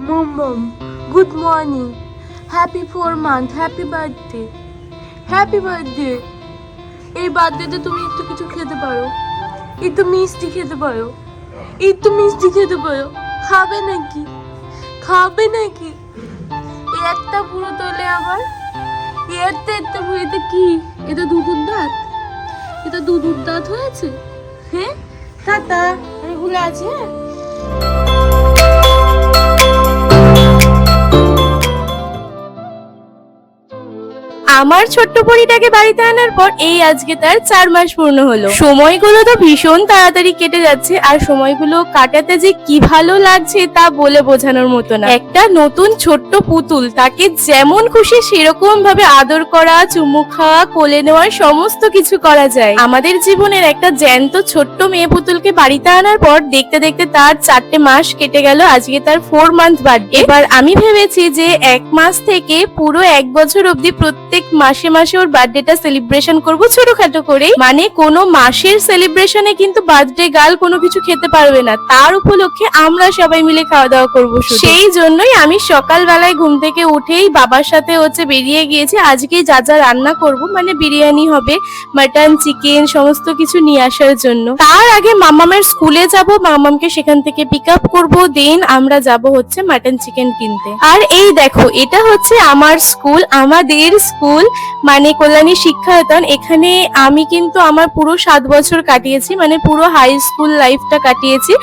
মম good morning, happy 4 month, happy birthday, happy birthday. এই বার্থডেতে তুমি একটু কিছু খেতে পারো, একটু মিষ্টি খেতে পারো, একটু মিষ্টি খেতে পারো। খাবে নাকি? খাবে নাকি? একটা পুরো তোলে আবার একটা পুরোতে কি? এটা দুধুর দাঁত, এটা দুধুর দাঁত হয়েছে। হ্যাঁ টাটা, এগুলো আছে। আমার ছোট্ট পরীটাকে বাড়িতে আনার পর এই আজকে তার 4 মাস পূর্ণ হলো। সময়গুলো তো ভীষণ তাড়াতাড়ি কেটে যাচ্ছে, আর সময়গুলো কাটাতে যে কি ভালো লাগছে তা বলে বোঝানোর মতো না। একটা নতুন ছোট্ট পুতুল, তাকে যেমন খুশি সেরকম ভাবে আদর করা, চুমু খাওয়া, কোলে নেওয়ার সমস্ত কিছু করা যায়। আমাদের জীবনের একটা জ্যান্ত ছোট্ট মেয়ে পুতুলকে বাড়িতে আনার পর দেখতে দেখতে তার 4টে মাস কেটে গেল। আজকে তার 4 মান্থ বার্থডে। এবার আমি ভেবেছি যে 1 মাস থেকে পুরো 1 বছর অব্দি প্রত্যেক মাসে মাসে ওর বার্থডেটা সেলিব্রেশন করব ছোটখাটো করে। মানে কোনো মাসের সেলিব্রেশনে কিন্তু বার্থডে গার্ল কোনো কিছু খেতে পারবে না, তার উপলক্ষে আমরা সবাই মিলে খাওয়া দাওয়া করবো। সেই জন্যই আমি সকালবেলায় ঘুম থেকে উঠেই বাবার সাথে বেরিয়ে গিয়েছি আজকে যা যা রান্না করব, মানে বিরিয়ানি হবে, মাটন, চিকেন সমস্ত কিছু নিয়ে আসার জন্য। তার আগে মামামের স্কুলে যাব, মামামকে সেখান থেকে পিক আপ করবো, দেন আমরা যাব হচ্ছে মাটন চিকেন কিনতে। আর এই দেখো, এটা হচ্ছে আমার স্কুল, আমাদের স্কুল, মানে কল্যাণী শিক্ষায়তন। এখানে আমি কিন্তু আমার পুরো 7 বছর কাটিয়েছি, মানে পুরো হাই স্কুল লাইফটা কাটিয়েছি।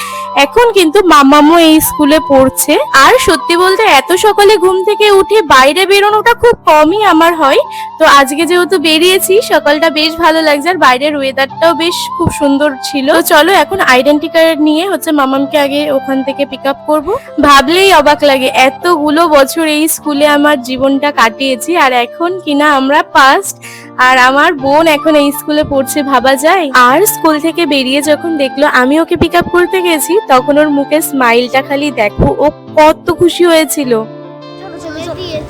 এখন কিন্তু মামামও এই স্কুলে পড়ছে। আর সত্যি বলতে এত সকালে ঘুম থেকে উঠে বাইরে বেরোনোটা খুব কমই আমার হয়, তো আজকে যেহেতু বেরিয়েছি সকালটা বেশ ভালো লাগছে, আর বাইরের ওয়েদারটাও বেশ খুব সুন্দর ছিল। তো চলো এখন আইডেন্টি কার্ড নিয়ে মামামকে আগে ওখান থেকে পিক আপ করবো। ভাবলেই অবাক লাগে, এতগুলো বছর এই স্কুলে আমার জীবনটা কাটিয়েছি, আর এখন কিনা আমরা ফার্স্ট, আর আমার বোন এখন এই স্কুলে পড়ছে, ভাবা যায়। আর স্কুল থেকে বেরিয়ে যখন দেখলো আমি ওকে পিক আপ করতে গেছি, তখন ওর মুখে স্মাইলটা খালি দেখো, ও কত খুশি হয়েছিল।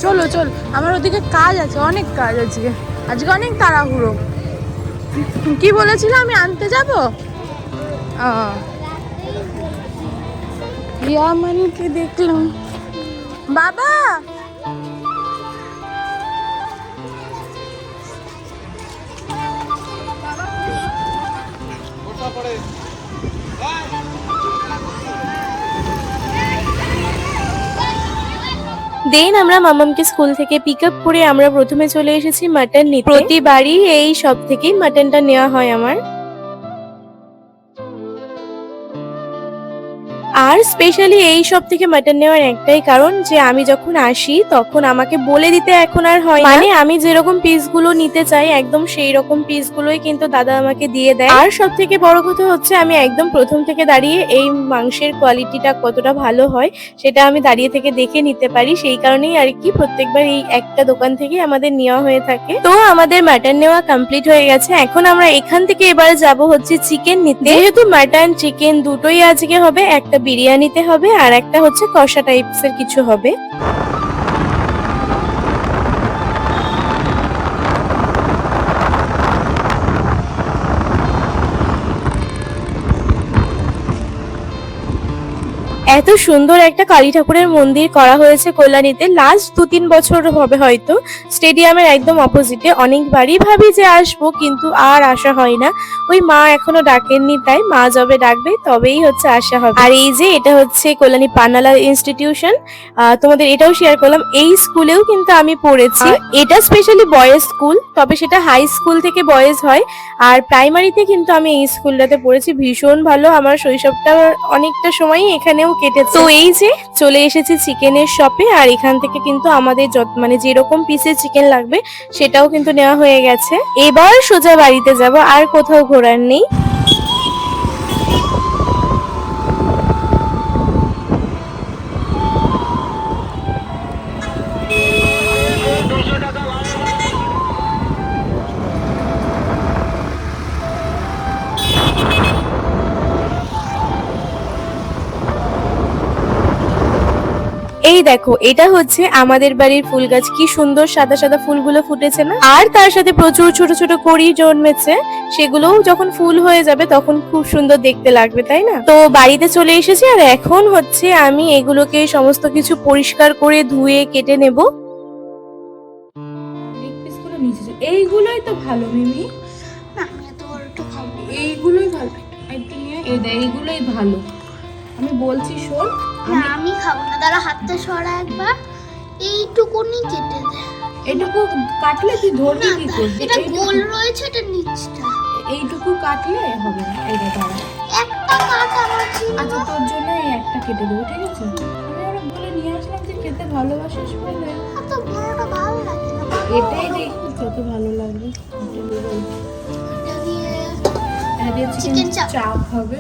চলো চলো, আমার ওদিকে কাজ আছে, অনেক কাজ আজকে, আজকে অনেক তাড়াহুড়ো। কি বলেছিল আমি আনতে যাব? ইয়ামানিকে দেখলাম। বাবা দেন আমরা মামামকে স্কুল থেকে পিক আপ করে আমরা প্রথমে চলে এসেছি মাটন নিতে। প্রতিবারই এই সব থেকেই মাটনটা নেওয়া হয় আমার। আর স্পেশালি এই সব থেকে মাটন নেওয়ার একটাই কারণ, যে আমি যখন আসি তখন আমাকে বলে দিতে এখন আর হয়, মানে আমি যেরকম পিসগুলো নিতে চাই একদম সেই রকম পিসগুলোই কিন্তু দাদা আমাকে দিয়ে দেয়। আর সব থেকে বড় কথা হচ্ছে আমি একদম প্রথম থেকে দাঁড়িয়ে এই মাংসের কোয়ালিটিটা কতটা ভালো হয় সেটা আমি দাঁড়িয়ে থেকে দেখে নিতে পারি, সেই কারণেই আর কি প্রত্যেকবার এই একটা দোকান থেকে আমাদের নেওয়া হয়ে থাকে। তো আমাদের মাটন নেওয়া কমপ্লিট হয়ে গেছে, এখন আমরা এখান থেকে এবারে যাব হচ্ছে চিকেন নিতে। যেহেতু মাটন চিকেন দুটোই আজকে হবে, একটা বিরিয়ানিতে হবে আর একটা হচ্ছে কষা টাইপস এর কিছু হবে। এত সুন্দর একটা কালী ঠাকুরের মন্দির করা হয়েছে কল্যাণীতে, লাস্ট 2-3 বছর হবে হয়তো। স্টেডিয়ামের একদম অপোজিটে। অনেকবারই ভাবি যে আসবো, কিন্তু আর আসা হয় না, ওই মা এখনো ডাকেননি, তাই মা যবে ডাকবে তবেই হচ্ছে আসা হবে। আর এই যে এটা হচ্ছে কল্যাণী পান্নালা ইনস্টিটিউশন, তোমাদের এটাও শেয়ার করলাম, এই স্কুলেও কিন্তু আমি পড়েছি। এটা স্পেশালি বয়েজ স্কুল, তবে সেটা হাই স্কুল থেকে বয়েজ হয়, আর প্রাইমারিতে কিন্তু আমি এই স্কুলটাতে পড়েছি। ভীষণ ভালো, আমার শৈশবটা অনেকটা সময়ই এখানেও কেটেছে। তো এই যে চলে এসেছি চিকেনের শপে, আর এখান থেকে কিন্তু আমাদের মানে যেরকম পিসের চিকেন লাগবে সেটাও কিন্তু নেওয়া হয়ে গেছে। এবার সোজা বাড়িতে যাব, আর কোথাও ঘোরার নেই। এই দেখো, এটা হচ্ছে আমাদের বাড়ির ফুল গাছ। কি সুন্দর সাদা সাদা ফুলগুলো ফুটেছে না? আর তার সাথে প্রচুর ছোট ছোট কড়ি জন্মেছে, সেগুলোও যখন ফুল হয়ে যাবে তখন খুব সুন্দর দেখতে লাগবে, তাই না? তো বাড়িতে চলে এসেছি, আর এখন হচ্ছে আমি এগুলোকে সমস্ত কিছু পরিষ্কার করে ধুয়ে কেটে নেব। এইগুলোই তো ভালো মিমি, না আমি এত বড় একটু খাবো। এইগুলোই ভালো, একটু নিয়ে এইগুলোই ভালো। আমি বলছি শোন, না আমি খাবো না, দাঁড়া হাতটা সরা একবার, এইটুকুনি কেটে দে। এটুকু কাটলে তুই ধরবি কি করবি? এটা গোল রয়েছে, এটা নিচটা এইটুকু কাটলে হবে না। এইটা দাঁড়া, একটা কাট আমার ছিল। আচ্ছা তোর জন্য এই একটা কেটে দেবো, ঠিক আছে? আমি ওরা বলে নিয়ে আসলাম যে খেতে ভালোবাসিস বলে। এত বড়টা ভালো লাগে না। এটাই দেখি কত ভালো লাগবে। এটা দিয়ে এটা দিয়ে চিকেন চাপ হবে।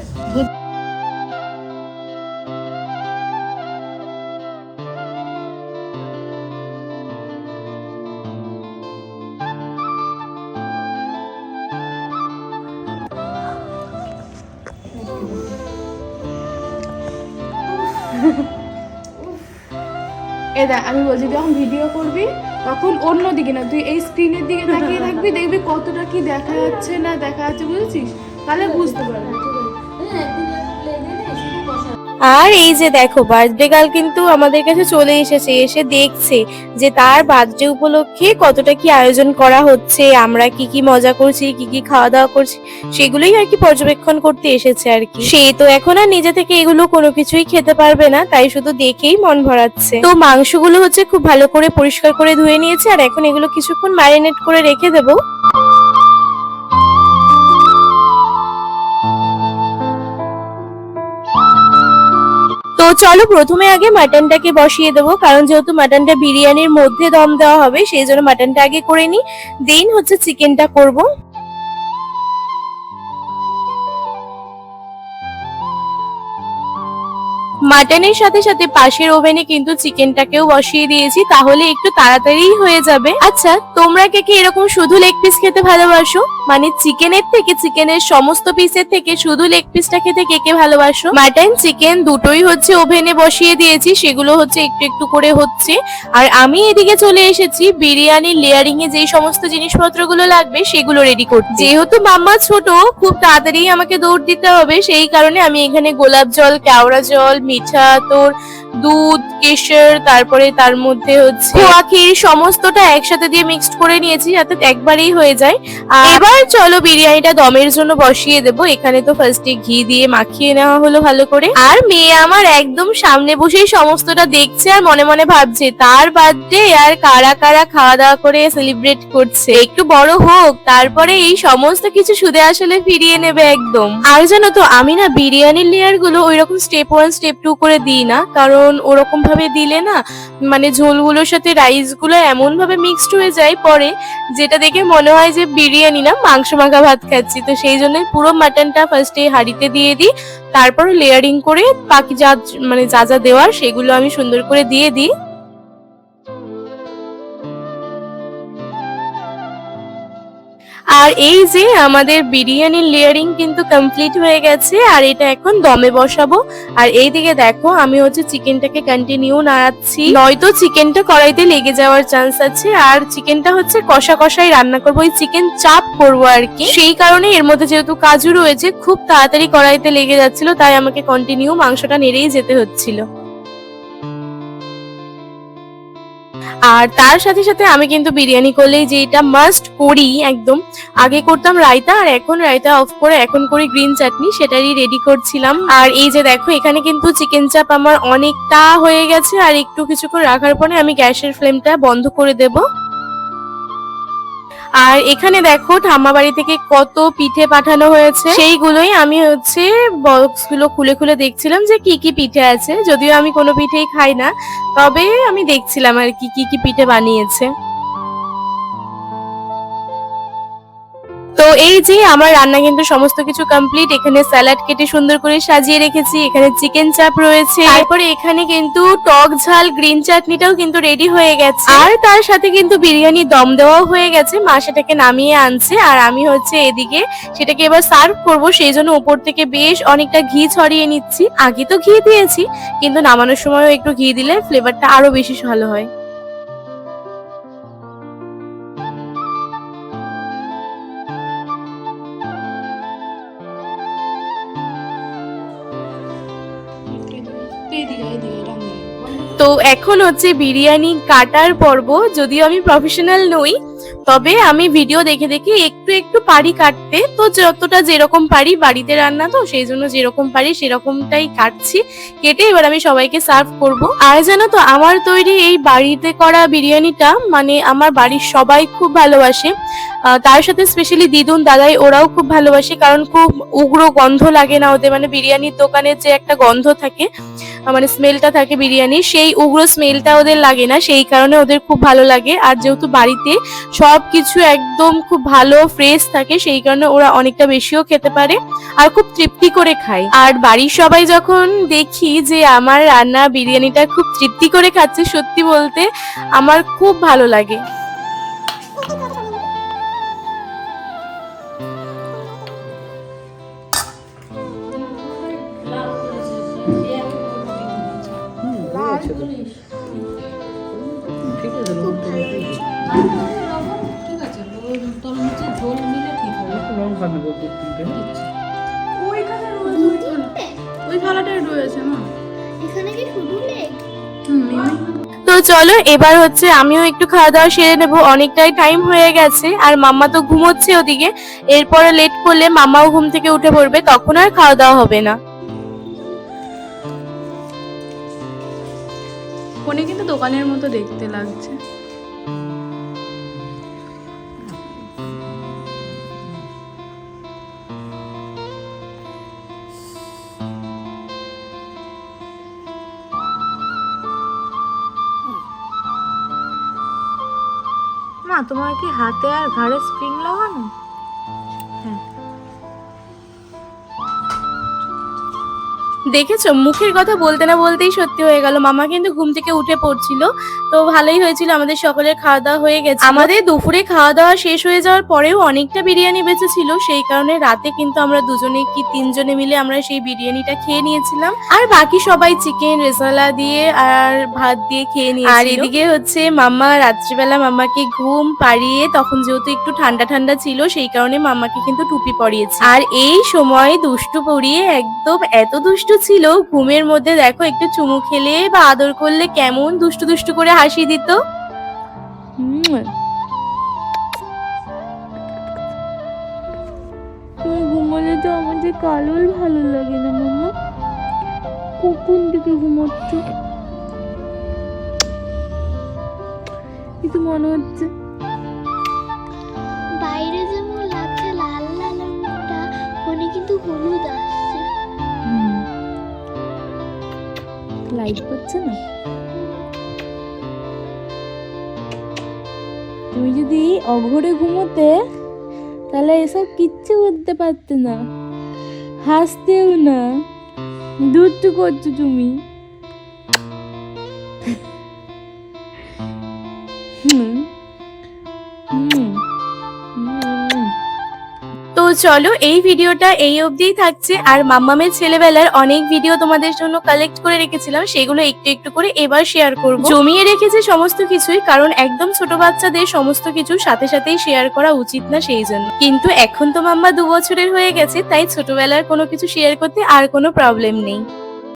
এদা আমি বলছি, যখন ভিডিও করবি তখন অন্য দিকে না, তুই এই স্ক্রিনের দিকে তাকিয়ে থাকবি, দেখবি কতটা কি দেখা যাচ্ছে না দেখা যাচ্ছে, বুঝেছিস? তাহলে বুঝতে পারবি। আর এই যে দেখো, বার্থডে গার্ল কিন্তু আমাদের কাছে চলে এসেছে, এসে দেখছে যে তার বার্থডে উপলক্ষে কতটা কি আয়োজন করা হচ্ছে, আমরা কি কি মজা করছি, কি কি খাওয়া দাওয়া করছি, সেগুলোই আর কি পর্যবেক্ষণ করতে এসেছে আর কি। সে তো এখন আর নিজে থেকে এগুলো কোনো কিছুই খেতে পারবে না, তাই শুধু দেখেই মন ভরাচ্ছে। তো মাংসগুলো হচ্ছে খুব ভালো করে পরিষ্কার করে ধুয়ে নিয়েছে, আর এখন এগুলো কিছুক্ষণ ম্যারিনেট করে রেখে দেবো। তো চলো প্রথমে আগে মাটনটাকে বসিয়ে দেবো, কারণ যেহেতু মাটনটা বিরিয়ানির মধ্যে দম দেওয়া হবে, সেই জন্য মাটনটা আগে করে নিই, দেন হচ্ছে চিকেনটা করব। মাটনের সাথে সাথে পাশের ওভেনে কিন্তু চিকেনটাকেও বসিয়ে দিয়েছি, তাহলে একটু তাড়াতাড়ি হয়ে যাবে। আচ্ছা, তোমরা কে কে এরকম শুধু লেগ পিস খেতে ভালোবাসো? মানে চিকেনের থেকে, চিকেনের সমস্ত পিসের থেকে শুধু লেগ পিসটা খেতে কে কে ভালোবাসো? মাটন চিকেন দুটোই হচ্ছে ওভেনে বসিয়ে দিয়েছি, সেগুলো হচ্ছে একটু একটু করে হচ্ছে। আর আমি এদিকে চলে এসেছি বিরিয়ানির লেয়ারিং এ যেই সমস্ত জিনিসপত্রগুলো লাগবে সেগুলো রেডি করতে। যেহেতু মাম্মা ছোট, খুব তাড়াতাড়ি আমাকে দৌড় দিতে হবে, সেই কারণে আমি এখানে গোলাপ জল, কেওড়া জল, মিঠা, তোর দুধ, কেশর, তারপরে তার মধ্যে হচ্ছে খোয়া ক্ষীর, সমস্তটা একসাথে দিয়ে মিক্সড করে নিয়েছি যাতে একবারেই হয়ে যায়। আর এবার চলো বিরিয়ানিটা দমের জন্য বসিয়ে দেবো। এখানে তো ফার্স্টে ঘি দিয়ে মাখিয়ে নেওয়া হলো ভালো করে, আর মেয়ে আমার একদম সামনে বসেই সমস্তটা দেখছে আর মনে মনে ভাবছে তার বার্থডে আর কারা কারা খাওয়া দাওয়া করে সেলিব্রেট করছে। একটু বড় হোক, তারপরে এই সমস্ত কিছু সুদে আসলে ফিরিয়ে নেবে একদম। আর জানো তো, আমি না বিরিয়ানির লেয়ার গুলো ওইরকম স্টেপ 1 স্টেপ 2 করে দিই না, কারণ ওরকম ভাবে দিলে না মানে ঝোলগুলোর সাথে রাইস গুলো এমন ভাবে মিক্সড হয়ে যায় পরে, যেটা দেখে মনে হয় যে বিরিয়ানি না মাংস মাখা ভাত খাচ্ছি। তো সেই জন্য পুরো মাটনটা ফার্স্টে হাঁড়িতে দিয়ে দিই, তারপর লেয়ারিং করে বাকি যা মানে যা যা দেওয়ার সেগুলো আমি সুন্দর করে দিয়ে দিই। আর এই যে আমাদের বিরিয়ানির লেয়ারিং কিন্তু কমপ্লিট হয়ে গেছে, আর এটা এখন দমে বসাবো। আর এইদিকে দেখো, আমি হচ্ছে চিকেনটাকে কন্টিনিউ নাড়াচ্ছি, নয়তো চিকেনটা কড়াইতে লেগে যাওয়ার চান্স আছে। আর চিকেনটা হচ্ছে কষা কষাই রান্না করবো, ওই চিকেন চাপ করবো আর কি। সেই কারণে এর মধ্যে যেহেতু কাজু রয়েছে, খুব তাড়াতাড়ি কড়াইতে লেগে যাচ্ছিল, তাই আমাকে কন্টিনিউ মাংসটা নেড়েই যেতে হচ্ছিল। আর তার সাথে সাথে আমি কিন্তু বিরিয়ানি করলেই যেটা মাস্ট করি একদম, আগে করতাম রায়তা, আর এখন রায়তা অফ করে এখন করি গ্রিন চাটনি, সেটারই রেডি করছিলাম। আর এই যে দেখো, এখানে কিন্তু চিকেন চাপ আমার অনেকটা হয়ে গেছে, আর একটু কিছুক্ষণ রাখার পরে আমি গ্যাসের ফ্লেমটা বন্ধ করে দেব। আর এখানে দেখো ঠাম্মা বাড়ি থেকে কত পিঠে পাঠানো হয়েছে, সেইগুলোই আমি হচ্ছে বক্স গুলো খুলে খুলে দেখছিলাম যে কি কি পিঠে আছে। যদিও আমি কোনো পিঠেই খাই না, তবে আমি দেখছিলাম আর কি কি কি পিঠে বানিয়েছে। তো এই যে আমার রান্না কিন্তু সমস্ত কিছু কমপ্লিট। এখানে স্যালাড কেটে সুন্দর করে সাজিয়ে রেখেছি, এখানে চিকেন চাপ রয়েছে, তারপরে এখানে কিন্তু টক ঝাল গ্রিন চাটনিটাও কিন্তু রেডি হয়ে গেছে, আর তার সাথে কিন্তু বিরিয়ানি দম দেওয়াও হয়ে গেছে। মা সেটাকে নামিয়ে আনছে আর আমি হচ্ছে এদিকে সেটাকে এবার সার্ভ করব, সেই জন্য উপর থেকে বেশ অনেকটা ঘি ছড়িয়ে নিচ্ছি। আগে তো ঘি দিয়েছি, কিন্তু নামানোর সময়ও একটু ঘি দিলে ফ্লেভারটা আরো বেশি ভালো হয়। তো এখন হচ্ছে বিরিয়ানি কাটার পর্ব। যদিও আমি প্রফেশনাল নই, তবে আমি ভিডিও দেখে দেখে একটু একটু পারি কাটতে। তো যতটা যেরকম পারি, বাড়িতে রান্না তো সেই জন্য যেরকম পারি সেরকমটাই কাটছি। কেটে এবার আমি সবাইকে সার্ভ করব। আর জানো তো, আমার তৈরি এই বাড়িতে করা বিরিয়ানিটা মানে আমার বাড়ির সবাই খুব ভালোবাসে। তার সাথে স্পেশালি দিদুন দাদাই ওরাও খুব ভালোবাসে, কারণ খুব উগ্র গন্ধ লাগে না ওদের। মানে বিরিয়ানির দোকানের যে একটা গন্ধ থাকে, মানে স্মেলটা থাকে বিরিয়ানি, সেই উগ্র স্মেলটা ওদের লাগে না, সেই কারণে ওদের খুব ভালো লাগে। আর যেহেতু বাড়িতে সবকিছু একদম খুব ভালো ফ্রেশ থাকে, সেই কারণে ওরা অনেকটা বেশিও খেতে পারে আর খুব তৃপ্তি করে খায়। আর বাড়ির সবাই যখন দেখি যে আমার রান্না বিরিয়ানিটা খুব তৃপ্তি করে খাচ্ছে, সত্যি বলতে আমার খুব ভালো লাগে। তো চলো এবার হচ্ছে আমিও একটু খাওয়া দাওয়া সেরে নেবো, অনেকটাই টাইম হয়ে গেছে। আর মাম্মা তো ঘুমোচ্ছে ওদিকে, এরপরে লেট করলে মাম্মাও ঘুম থেকে উঠে পড়বে, তখন আর খাওয়া দাওয়া হবে না। ফোনে কিন্তু দোকানের মতো দেখতে লাগছে। মা, তোমার কি হাতে আর ঘাড়ে স্প্রিং লাগানো? হ্যাঁ। দেখেছো, মুখের কথা বলতে না বলতেই সত্যি হয়ে গেল। মামা কিন্তু ঘুম থেকে উঠে পড়ছিল, তো ভালোই হয়েছিল, আমাদের সকলের খাওয়া দাওয়া হয়ে গেছে। আমাদের দুপুরে খাওয়া দাওয়া শেষ হয়ে যাওয়ার পরেও অনেকটা বিরিয়ানি বেঁচেছিল, সেই কারণে রাতে কিন্তু আমরা দুজনে কি তিনজনে মিলে আমরা সেই বিরিয়ানিটা খেয়ে নিয়েছিলাম। আর বাকি সবাই চিকেন রেজালা দিয়ে আর ভাত দিয়ে খেয়ে নিয়েছিল। আর এদিকে হচ্ছে মাম্মা রাত্রিবেলা মাম্মাকে ঘুম পাড়িয়ে, তখন যেহেতু একটু ঠান্ডা ঠান্ডা ছিল সেই কারণে মাম্মাকে কিন্তু টুপি পরিয়েছে। আর এই সময় দুষ্টু পরিয়ে একদম এত দুষ্টু ছিল, ঘুমের মধ্যে দেখো একটু চুমু খেলে বা আদর করলে কেমন দুষ্টু দুষ্টু করে হাসি দিত। তুমি ঘুমালে তো আমাদের কালোর ভালো লাগে না মাম্মা। কখন থেকে ঘুমাচ্ছ? কিছু মনে হচ্ছে বাইরে যেমন লাগছে লাল লাল রংটা, ফোনে কিন্তু হলুদ আসছে। লাইট পড়ছে না? তুমি যদি অঘরে ঘুমোতে তাহলে এসব কিচ্ছু করতে পারতে না, হাসতেও না, দুষ্টু করছো তুমি। তো চলো এই ভিডিওটা এই অবধিই থাকছে। আর মাম্মামের ছেলেবেলার অনেক ভিডিও তোমাদের জন্য কালেক্ট করে রেখেছিলাম, সেগুলো একটু একটু করে এবার শেয়ার করব। জমিয়ে রেখেছে সমস্ত কিছুই, কারণ একদম ছোট বাচ্চাদের সমস্ত কিছু সাথে সাথেই শেয়ার করা উচিত না, সেই জন্য। কিন্তু এখন তো মাম্মা 2 বছরের হয়ে গেছে, তাই ছোটবেলার কোনো কিছু শেয়ার করতে আর কোনো প্রবলেম নেই।